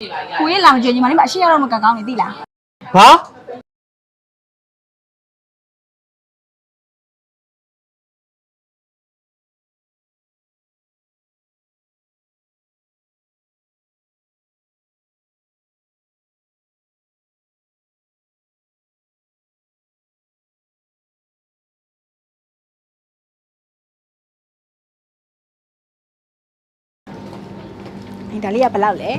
ကိုရဲ့လာမကြွညီမလေးမအရှိရတော့မကကောင်းနေသိလား ဟာ ဒါလေးကဘယ်လောက်လဲ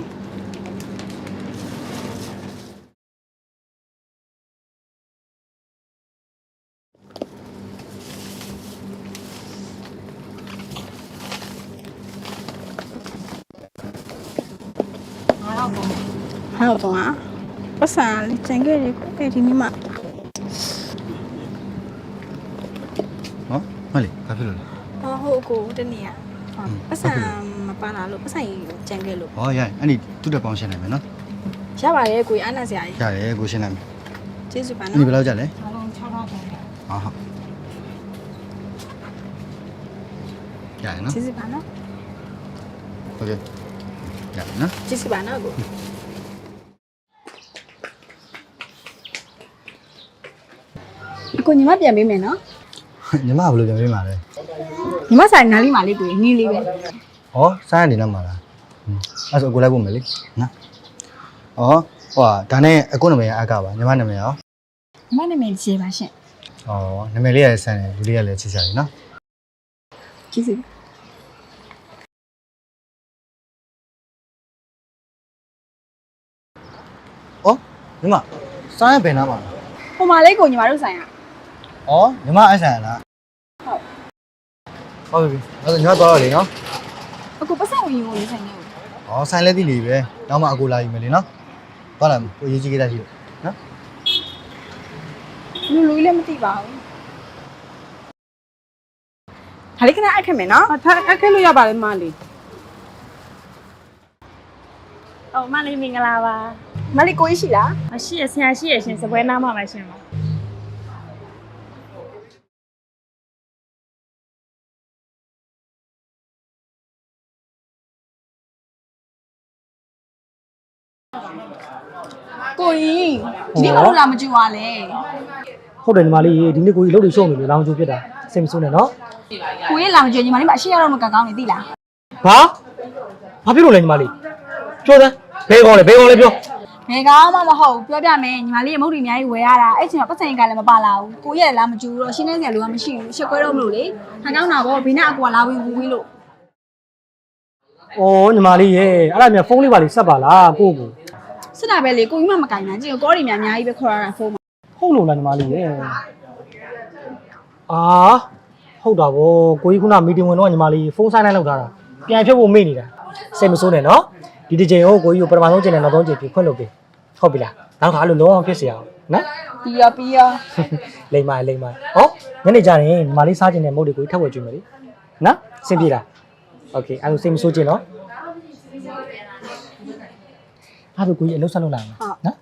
ဟုတ်တော့ပတ်စံလေးကျန်ခဲ့တယ်အဲ့ဒီနေ့မှ နော်မလေးဘာဖြစ်လို့လဲ ဟုတ်ကိုတနေ့ကပတ်စံမပန်းလာလို့ပတ်စံကျန်ခဲ့လို့ ဟောရအဲ့ဒီသူ့တက်ပေါင်းရှင်းနိုင်မယ်နော် ရပါတယ်ကိုအားနာစရာကြီး ရတယ်ကိုရှင်းနိုင်မယ် ကျေးဇူးပါ ဒီ နော် ဘယ်လောက်ကြလဲ အားလုံး6တော့တယ် ဟာဟုတ်ရတယ်နော် ကျေးဇူးပါနော် โอเคရတယ်နော် ကျေးဇူးပါနော်ကိုကိုညီမပြန်ပေးမယ်နော် ညီမကဘယ်လိုပြန်ပေးမှာလဲ ညီမဆိုင်နားလေးမလေးကိုနီးလေးပဲ ဟောစားရနေတော့မှာလားအဲ့ဆိုအကိုလိုက်ဖို့မယ်လေနော်ဟောဟိုဒါနဲ့အကိုနာမည်အကပါညီမနာမည်ရော ညီမနာမည်ကျေပါရှင် ဟောနာမည်လေးရဆန်းတယ်လူလေးကလည်းချစ်ချာကြီးနော် ကျေးဇူး ဟောညီမစားရဘယ်နာမှာလဲ ဟိုမလေးကိုညီမတို့ဆိုင်ရ ဟောညီမအဲ့ဆန်လားဟုတ်ပြီအဲ့ဆိုညီမသွားတော့လေနော် အခုပတ်စံဝင်ယူလို့ဆိုင်နေကို ။ဩဆိုင်လက်သီးလေးပဲ။နောက်မှအကူလာယူမယ်လေနော်။ဟုတ်လား။ကိုရေးကြည့်ကြတာရှိလို့နော် လူလူလည်းမသိပါဘူးဒါလေးခဏအခက်မယ်နော် ထားအခက်လို့ရပါတယ်မလေး မလေးမင်္ဂလာပါ မလေးကိုကြီးရှိလား ရှိရဆရာရှိရရှင်စပွဲနားမှာပါရှင်ပါ ကိုကြီးဒီနေ့မလို့လာမကြည့်ပါလဲ ဟုတ်တယ်ညီမလေးဒီနေ့ကိုကြီးလှုပ်လို့ရှုံးနေလို့လောင်ကျိုးဖြစ်တာစိတ်မဆိုးနဲ့နော် ကိုကြီးလာမကြည့်ညီမလေးမအရှိရတော့မကကောင်းနေသိလား ဟာဘာဖြစ်လို့လဲညီမလေးပြောစမ်းဘယ်ကောင်းလဲပြော ဘယ်ကောင်းမှမဟုတ်ပြောပြမယ်ညီမလေးရဲ့မုတ်တီအများကြီးဝယ်ရတာအဲ့ချိန်မှာပတ်စံကလည်းမပါလာဘူးကိုကြီးလည်းလာမကြည့်ဘူးတော့ရှင်းနေစရာလိုကမရှိဘူးရှက်ခွဲတော့မလို့လေထားကြောင်းတာပေါ့ဘေးနဲ့အကူကလာဝင်ဝီးလို့ ဩညီမလေးရဲ့အဲ့ဒါမြန်ဖုန်းလေးပါလေးဆက်ပါလားကိုကို စစ်တာပဲလေကိုကြီးမှမကင်နိုင်ကြည့်ကောတွေများအများကြီးပဲခေါ်ရတာဖုန်းမှာ ဟုတ်လို့လားညီမလေးရဲ့အာဟုတ်တာဗောကိုကြီးခုနမီတင်ဝင်တော့ညီမလေးဖုန်းဆိုင်လိုက်လောက်ထားတာပြန်ဖြုတ်ဖို့မေ့နေတာစိတ်မဆိုးနဲ့နော်ဒီတစ်ချိန်ဟိုကိုကြီးကိုပထမဆုံးချိန်နဲ့နောက်ဆုံးချိန်ပြခွင့်လုပ်ပေးဟုတ်ပြီလားနောက်ခါအဲ့လိုလုံးအောင်ဖြစ်เสียအောင်နော် ပြီးရော လိမ္မာဟောညနေကျရင်ညီမလေးစားခြင်းနဲ့မုတ်တွေကိုထပ်ဝယ်ကြည့်မယ်လေနော်အဆင်ပြေလားโอเคအဲ့လိုစိတ်မဆိုးခြင်းနော်အဲ့ဒါကိုကြီးအလုပ်ဆက်လုပ်လာမယ်နော်